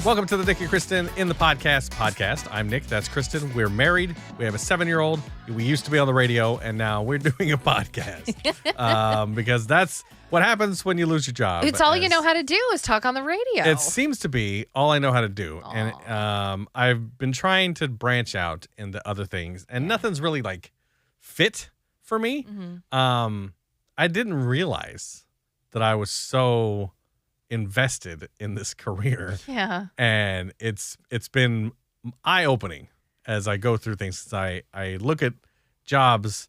Welcome to the Nick and Kristen in the podcast. I'm Nick. That's Kristen. We're married. We have a 7-year-old. We used to be on the radio, and now we're doing a podcast because that's what happens when you lose your job. It's all you know how to do is talk on the radio. It seems to be all I know how to do. Aww. And I've been trying to branch out into other things, and nothing's really like fit for me. Mm-hmm. I didn't realize that I was so invested in this career. Yeah. And it's been eye-opening as I go through things. I look at jobs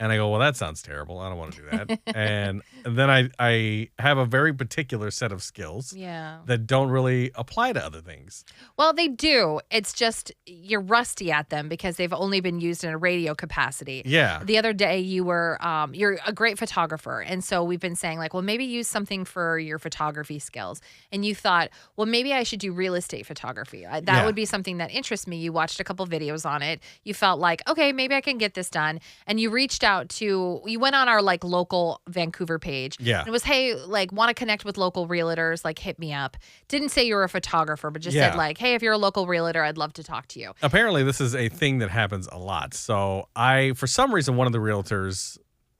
and I go, well, that sounds terrible. I don't want to do that. and then I have a very particular set of skills that don't really apply to other things. Well, they do. It's just you're rusty at them because they've only been used in a radio capacity. Yeah. The other day you were, you're a great photographer. And so we've been saying like, well, maybe use something for your photography skills. And you thought, well, maybe I should do real estate photography. That would be something that interests me. You watched a couple videos on it. You felt like, okay, maybe I can get this done. And you reached out you went on our like local Vancouver page. Yeah. And it was, hey, like want to connect with local realtors, like hit me up. Didn't say you were a photographer, but just said like, hey, if you're a local realtor, I'd love to talk to you. Apparently this is a thing that happens a lot. So for some reason, one of the realtors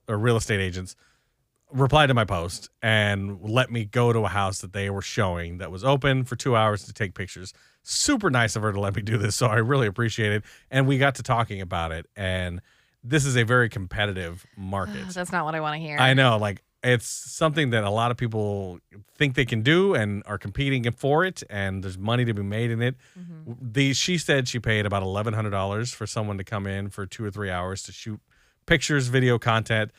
or real estate agents replied to my post and let me go to a house that they were showing that was open for 2 hours to take pictures. Super nice of her to let me do this. So I really appreciate it. And we got to talking about it. And this is a very competitive market. That's not what I want to hear. I know. Like, it's something that a lot of people think they can do and are competing for it, and there's money to be made in it. Mm-hmm. She said she paid about $1,100 for someone to come in for 2 or 3 hours to shoot pictures, video content,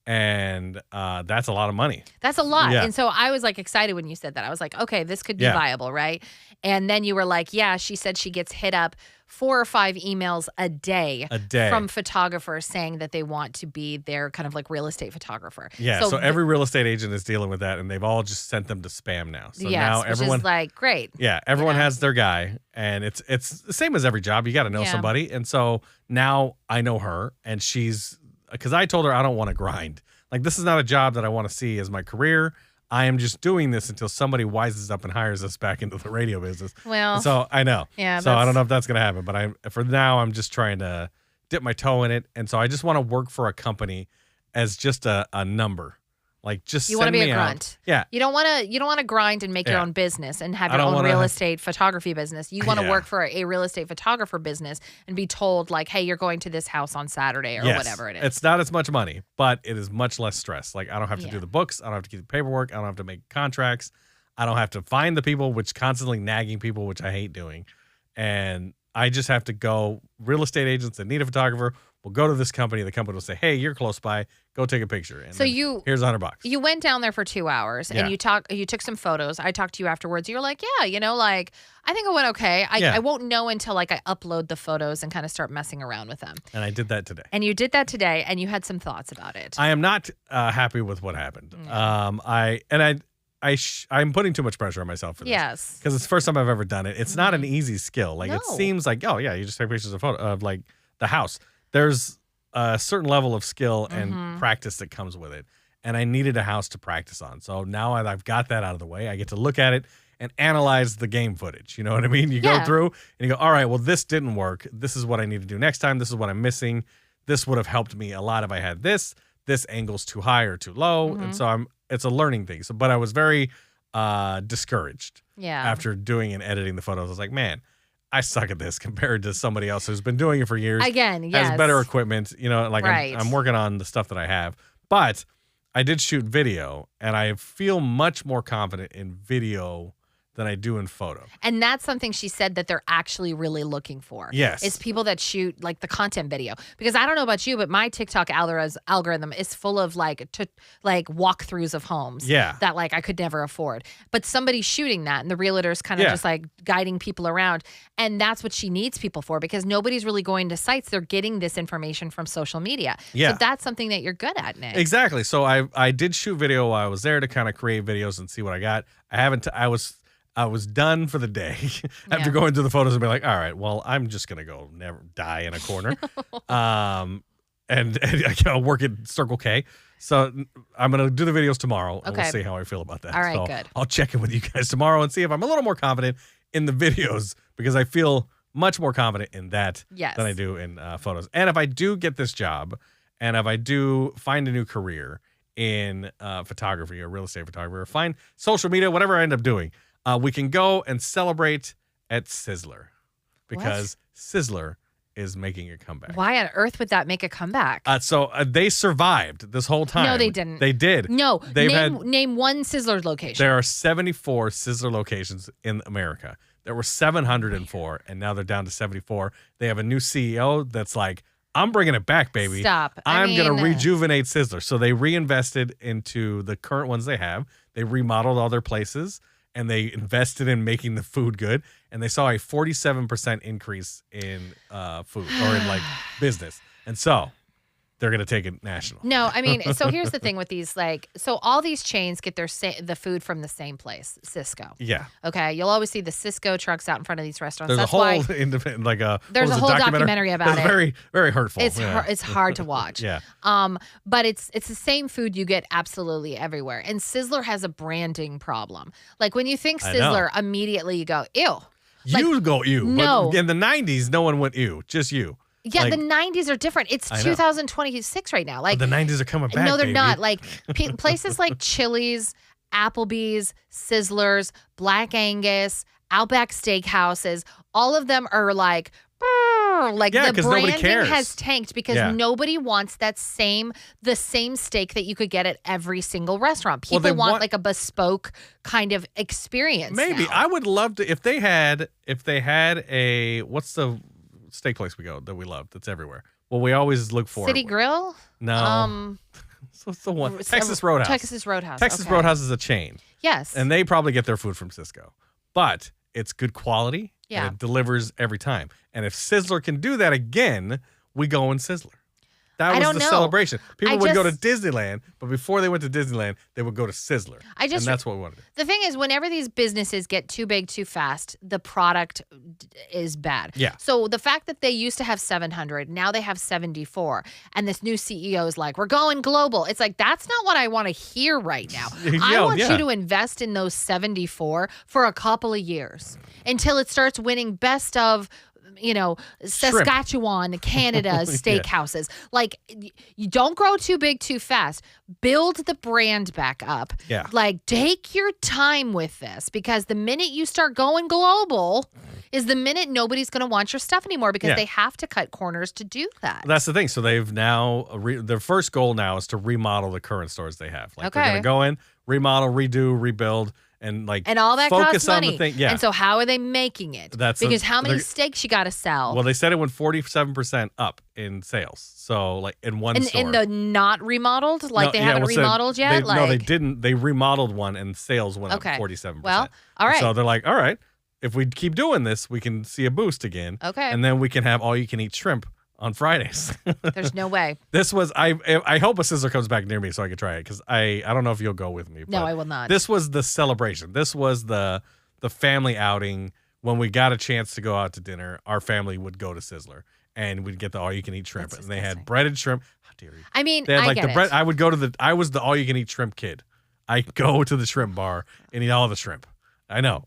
and that's a lot of money. That's a lot. Yeah. And so I was like excited when you said that. I was like, okay, this could be viable, right? And then you were like, yeah, she said she gets hit up 4 or 5 emails a day from photographers saying that they want to be their kind of like real estate photographer. Yeah, so every real estate agent is dealing with that, and they've all just sent them to spam now. So now everyone is like, great. Yeah, everyone has their guy, and it's the same as every job. You got to know somebody. And so now I know her, and she's, because I told her I don't want to grind. Like, this is not a job that I want to see as my career. I am just doing this until somebody wises up and hires us back into the radio business. Well, and so I know. Yeah. So I don't know if that's going to happen, but for now, I'm just trying to dip my toe in it. And so I just want to work for a company as just a number. Like, just you want to be a Out. grunt. Yeah. You don't want to grind and make your own business and have your own real estate photography business. You want to work for a real estate photographer business and be told like, hey, you're going to this house on Saturday or whatever it is. It's not as much money, but it is much less stress. Like, I don't have to do the books. I don't have to keep the paperwork. I don't have to make contracts. I don't have to find the people, which constantly nagging people, which I hate doing. And I just have to go. Real estate agents that need a photographer will go to this company. The company will say, hey, you're close by. Go take a picture. And so here's $100. You went down there for 2 hours and you took some photos. I talked to you afterwards. You were like, yeah, like, I think it went okay. I won't know until like I upload the photos and kind of start messing around with them. And I did that today. And you did that today, and you had some thoughts about it. I am not happy with what happened. I'm putting too much pressure on myself for this. Yes. Because it's the first time I've ever done it. It's not an easy skill. Like, it seems like, oh, yeah, you just take pictures of like the house. There's a certain level of skill and practice that comes with it. And I needed a house to practice on. So now I've got that out of the way. I get to look at it and analyze the game footage. You know what I mean? You go through and you go, all right, well, this didn't work. This is what I need to do next time. This is what I'm missing. This would have helped me a lot if I had this. This angle's too high or too low. And so it's a learning thing. So, but I was very discouraged after doing and editing the photos. I was like, man, I suck at this compared to somebody else who's been doing it for years. Again, yes. Has better equipment. Like I'm working on the stuff that I have. But I did shoot video, and I feel much more confident in video than I do in photo. And that's something she said that they're actually really looking for. Yes. It's people that shoot like the content video. Because I don't know about you, but my TikTok algorithm is full of like walkthroughs of homes that like I could never afford. But somebody's shooting that, and the realtor's kind of just like guiding people around. And that's what she needs people for, because nobody's really going to sites. They're getting this information from social media. Yeah. So that's something that you're good at, Nick. Exactly. So I did shoot video while I was there to kind of create videos and see what I got. I was done for the day after going through the photos and be like, all right, well, I'm just going to go never die in a corner. and I'll work at Circle K. So I'm going to do the videos tomorrow, and we'll see how I feel about that. All right, so good. I'll check in with you guys tomorrow and see if I'm a little more confident in the videos because I feel much more confident in that than I do in photos. And if I do get this job, and if I do find a new career in photography or real estate photography, or find social media, whatever I end up doing, we can go and celebrate at Sizzler because Sizzler is making a comeback. Why on earth would that make a comeback? So they survived this whole time. No, they didn't. They did. No. Name one Sizzler location. There are 74 Sizzler locations in America. There were 704, and now they're down to 74. They have a new CEO that's like, I'm bringing it back, baby. Stop. I'm going to rejuvenate Sizzler. So they reinvested into the current ones they have. They remodeled all their places, and they invested in making the food good. And they saw a 47% increase in food or in like business. And so they're going to take it national. No, I mean, so here's the thing with these, like, so all these chains get the food from the same place, Cisco. Yeah. Okay. You'll always see the Cisco trucks out in front of these restaurants. There's a whole independent, like there's a whole documentary about it. Very, very hurtful. It's hard to watch. Yeah. But it's the same food you get absolutely everywhere. And Sizzler has a branding problem. Like when you think Sizzler, immediately you go, ew. You go ew. No. But in the 90s, no one went ew. Just you. Yeah, the 90s are different. It's 2026 right now. Like but the 90s are coming back. No, they're baby. not. Like places like Chili's, Applebee's, Sizzlers, Black Angus, Outback Steakhouses, all of them are like the branding has tanked because nobody wants the same steak that you could get at every single restaurant. People want like a bespoke kind of experience. Maybe now. I would love to if they had a what's the steak place we go that we love that's everywhere. Well, we always look for City Grill. No, what's the one? Texas Roadhouse. Texas Roadhouse. Texas Roadhouse is a chain. Yes, and they probably get their food from Cisco, but it's good quality. Yeah, and it delivers every time. And if Sizzler can do that again, we go in Sizzler. That was the celebration. People would go to Disneyland, but before they went to Disneyland, they would go to Sizzler. And that's what we wanted to do. The thing is, whenever these businesses get too big too fast, the product is bad. Yeah. So the fact that they used to have 700, now they have 74, and this new CEO is like, we're going global. It's like, that's not what I want to hear right now. I want you to invest in those 74 for a couple of years until it starts winning best of Saskatchewan, Canada's steakhouses. Like, you don't grow too big too fast. Build the brand back up. Yeah. Like, take your time with this because the minute you start going global is the minute nobody's going to want your stuff anymore because they have to cut corners to do that. That's the thing. So they've now, their first goal now is to remodel the current stores they have. Like, they're going to go in, remodel, redo, rebuild. And all that focus costs money. On the thing. Yeah. And so how are they making it? Because how many steaks you got to sell? Well, they said it went 47% up in sales. So like in one store. In the not remodeled? Like they haven't remodeled yet? No, they didn't. They remodeled one and sales went up 47%. Well, all right. So they're like, all right, if we keep doing this, we can see a boost again. Okay. And then we can have all you can eat shrimp on Fridays. There's no way. This was I hope a Sizzler comes back near me so I can try it because I don't know if you'll go with me. No, I will not. This was the celebration. This was the family outing when we got a chance to go out to dinner. Our family would go to Sizzler and we'd get the all you can eat shrimp. That's and they had breaded shrimp. How dare you? I mean, they had I get the bread. I would go to I was the all you can eat shrimp kid. I go to the shrimp bar and eat all the shrimp. I know.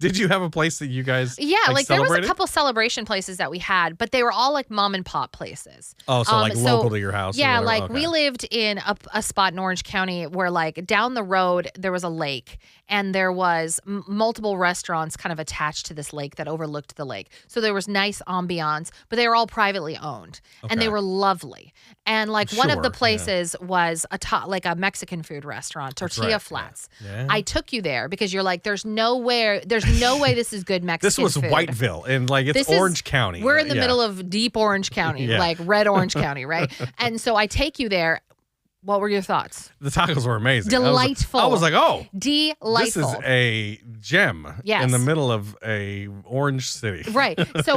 Did you have a place that you guys like there was a couple celebration places that we had, but they were all like mom and pop places. Oh, so local to your house? Yeah, like we lived in a spot in Orange County where like down the road there was a lake and there was multiple restaurants kind of attached to this lake that overlooked the lake. So there was nice ambiance, but they were all privately owned and they were lovely. And like one of the places was like a Mexican food restaurant, Tortilla Flats. Yeah. I took you there because you're like, there's no way this is good Mexican food. This was Whiteville, and like it's Orange County. We're in the middle of deep Orange County, like red Orange County, right? And so I take you there. What were your thoughts? The tacos were amazing. Delightful. I was like, oh. Delightful. This is a gem in the middle of a orange city. Right. So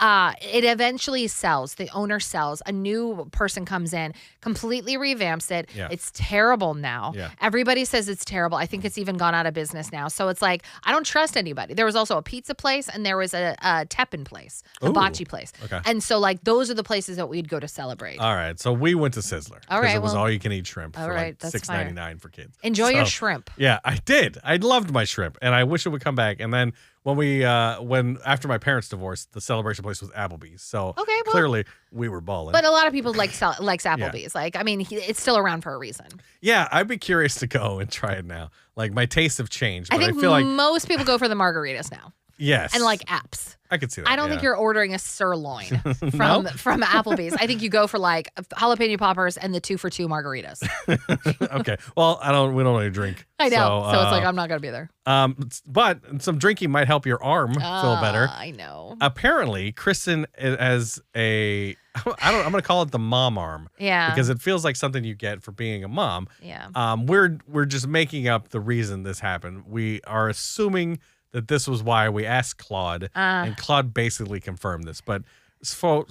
It eventually sells. The owner sells. A new person comes in, completely revamps it. Yeah. It's terrible now. Yeah. Everybody says it's terrible. I think it's even gone out of business now. So it's like, I don't trust anybody. There was also a pizza place and there was a teppin place, hibachi place. Okay. And so like those are the places that we'd go to celebrate. All right. So we went to Sizzler. All right. It was all you can eat shrimp for like that's $6.99 for kids. Enjoy your shrimp. Yeah, I did. I loved my shrimp and I wish it would come back. And then when after my parents divorced, the celebration place was Applebee's. So clearly we were balling. But a lot of people likes Applebee's. Like, I mean, it's still around for a reason. Yeah, I'd be curious to go and try it now. Like my tastes have changed. But I think feel like most people go for the margaritas now. Yes. And like apps. I could see that. I don't think you're ordering a sirloin from Applebee's. I think you go for like jalapeno poppers and the 2-for-2 margaritas. Okay. Well, we don't really drink. I know. So it's like I'm not gonna be there. But some drinking might help your arm feel better. I know. Apparently, Kristen has I'm gonna call it the mom arm. Yeah. Because it feels like something you get for being a mom. Yeah. We're just making up the reason this happened. We are assuming that this was why we asked Claude, and Claude basically confirmed this. But for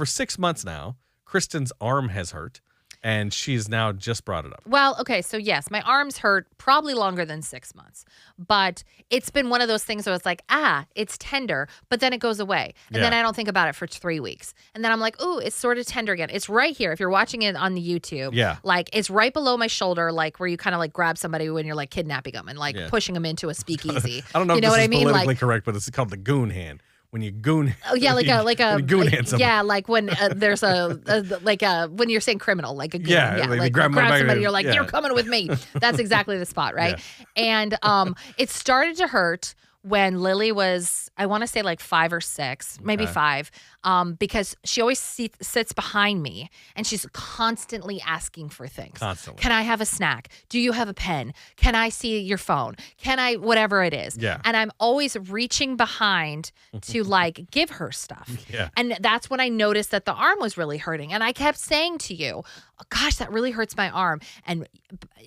6 months now, Kristen's arm has hurt, and she's now just brought it up. Well, okay, so yes, my arms hurt probably longer than 6 months, but it's been one of those things where it's like, it's tender, but then it goes away, and then I don't think about it for 3 weeks, and then I'm like, ooh, it's sort of tender again. It's right here. If you're watching it on the YouTube, like it's right below my shoulder, like where you kind of like grab somebody when you're like kidnapping them and like pushing them into a speakeasy. I don't know you if know this what is I mean? politically Like, correct, but it's called the goon hand. When you goon, like a goon hand somebody. Yeah, like when there's when you're saying criminal, like a goon, like grab somebody, you're like, you're coming with me. That's exactly the spot, right? And it started to hurt when Lily was, I want to say like 5 or 6, maybe 5, because she always sits behind me and she's constantly asking for things. Constantly. Can I have a snack? Do you have a pen? Can I see your phone? Can I, whatever it is. Yeah. And I'm always reaching behind to like give her stuff. Yeah. And that's when I noticed that the arm was really hurting. And I kept saying to you, oh, gosh, that really hurts my arm. And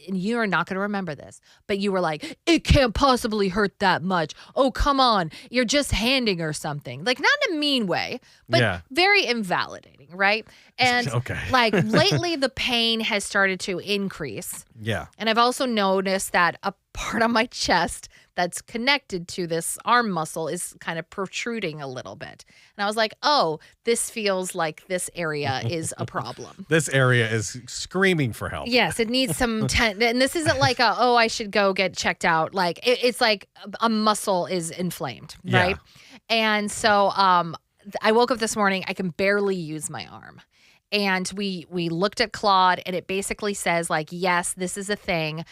you are not going to remember this, but you were like, it can't possibly hurt that much. Oh, come on. You're just handing her something. Like, not in a mean way, but very invalidating, right? And like lately, the pain has started to increase. Yeah. And I've also noticed that a part of my chest that's connected to this arm muscle is kind of protruding a little bit. And I was like, oh, this feels like this area is a problem. This area is screaming for help. Yes, it needs some and this isn't like I should go get checked out. Like it's like a muscle is inflamed, right? And so I woke up this morning, I can barely use my arm. And we looked at Claude and it basically says like, yes, this is a thing.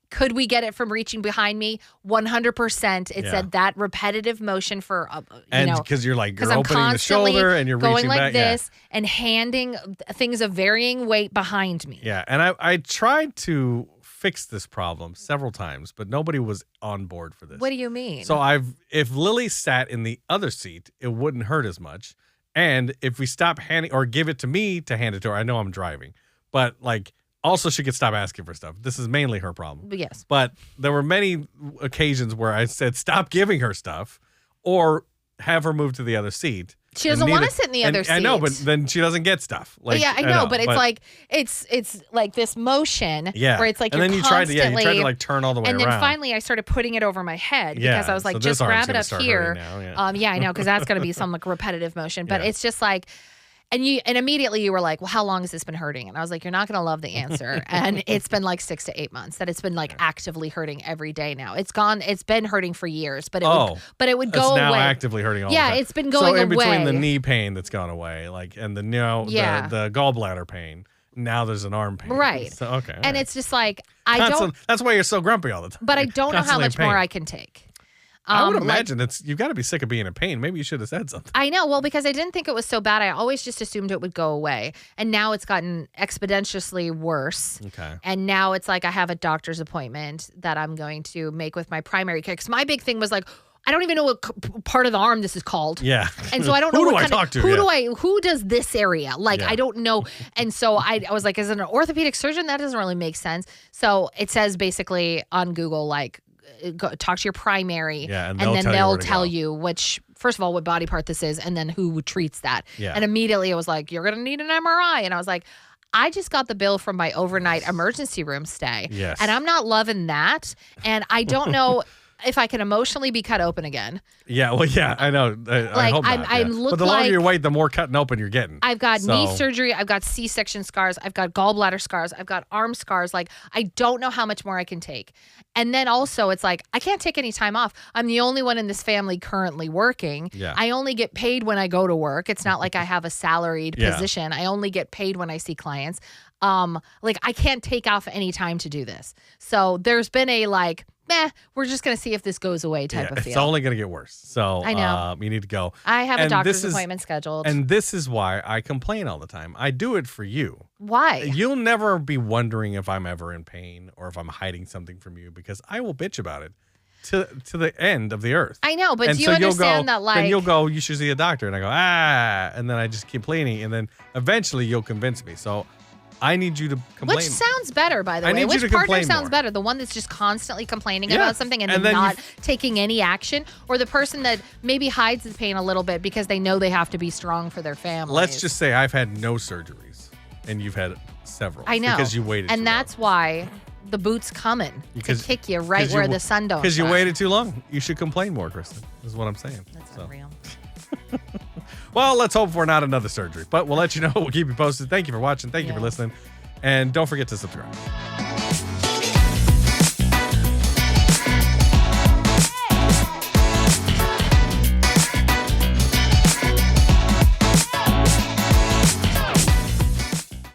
Could we get it from reaching behind me? 100%. It said that repetitive motion for, and because you're opening the shoulder and you're going reaching like back, this and handing things of varying weight behind me. Yeah. And I tried to fix this problem several times, but nobody was on board for this. What do you mean? So if Lily sat in the other seat, it wouldn't hurt as much. And if we stop handing or give it to me to hand it to her, I know I'm driving, but like, also, she could stop asking for stuff. This is mainly her problem. Yes. But there were many occasions where I said, stop giving her stuff or have her move to the other seat. She doesn't want to sit in the other seat. I know, but then she doesn't get stuff. Like, I know, but it's like this motion where it's like and you're then constantly, you tried to like turn all the way around. And then finally I started putting it over my head because I was like, just grab it up here. I know, because that's going to be some like repetitive motion. But it's just like, and immediately you were like, well, how long has this been hurting? And I was like, you're not going to love the answer. And it's been like 6 to 8 months that it's been like actively hurting every day now. It's been hurting for years, but it would go away. It's now actively hurting all the time. Yeah, it's been going away. So in between the knee pain that's gone away, like, and the gallbladder pain, now there's an arm pain. Right. So, and it's just like, that's why you're so grumpy all the time. But I don't know how much more I can take. I would imagine you've got to be sick of being in pain. Maybe you should have said something. I know. Well, because I didn't think it was so bad. I always just assumed it would go away. And now it's gotten exponentially worse. Okay. And now it's like I have a doctor's appointment that I'm going to make with my primary care. Because my big thing was like, I don't even know what part of the arm this is called. Yeah. And so I don't know who what do I talk to? Who does this area? Like, I don't know. And so I was like, as an orthopedic surgeon, that doesn't really make sense. So it says basically on Google, like, talk to your primary, Yeah, and then they'll they'll tell tell you which, first of all, what body part this is, and then who treats that. Yeah. And immediately it was like, you're going to need an MRI. And I was like, I just got the bill from my overnight emergency room stay. Yes. And I'm not loving that. And I don't know if I can emotionally be cut open again. Yeah, well, yeah, I know. I hope not. I look but the longer like you wait, the more cutting open you're getting. I've got knee surgery. I've got C-section scars. I've got gallbladder scars. I've got arm scars. Like, I don't know how much more I can take. And then also it's like, I can't take any time off. I'm the only one in this family currently working. Yeah. I only get paid when I go to work. It's not like I have a salaried position. I only get paid when I see clients. Like, I can't take off any time to do this. So there's been a like, we're just going to see if this goes away type of feel. It's only going to get worse. So I know. You need to go. I have a doctor's appointment scheduled. And this is why I complain all the time. I do it for you. Why? You'll never be wondering if I'm ever in pain or if I'm hiding something from you, because I will bitch about it to the end of the earth. I know, but do you understand that, like... Then you'll go, you should see a doctor. And I go, and then I just keep complaining. And then eventually you'll convince me. So I need you to complain. Which sounds better, by the way? Which partner sounds better? The one that's just constantly complaining about something and then not taking any action? Or the person that maybe hides the pain a little bit because they know they have to be strong for their family? Let's just say I've had no surgeries and you've had several. I know. Because you waited and too that's long. why the boot's coming to kick you right where the sun don't shine. Because you waited too long. You should complain more, Kristen, is what I'm saying. That's unreal. Well, let's hope for not another surgery. But we'll let you know. We'll keep you posted. Thank you for watching. Thank you for listening. And don't forget to subscribe.